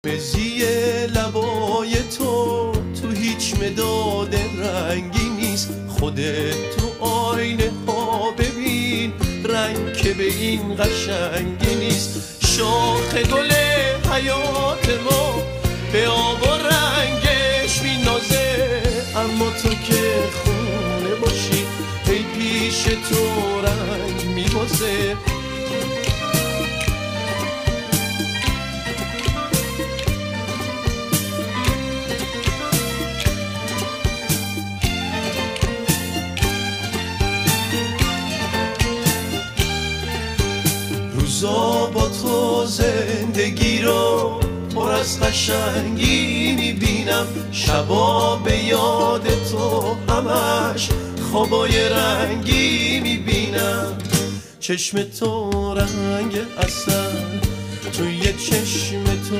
مزی لبای تو هیچ مداد رنگی نیست. خودت تو آینه ها ببین رنگ که به این قشنگی نیست. شاخ گل حیات ما به آب و رنگش مینازه، اما تو که خونه باشی ای پیش تو رنگ میبازه. روزا با تو زندگی رو پر از قشنگی میبینم، شبا به یاد تو همش خوابای رنگی میبینم. چشم تو رنگ عسل، توی چشم تو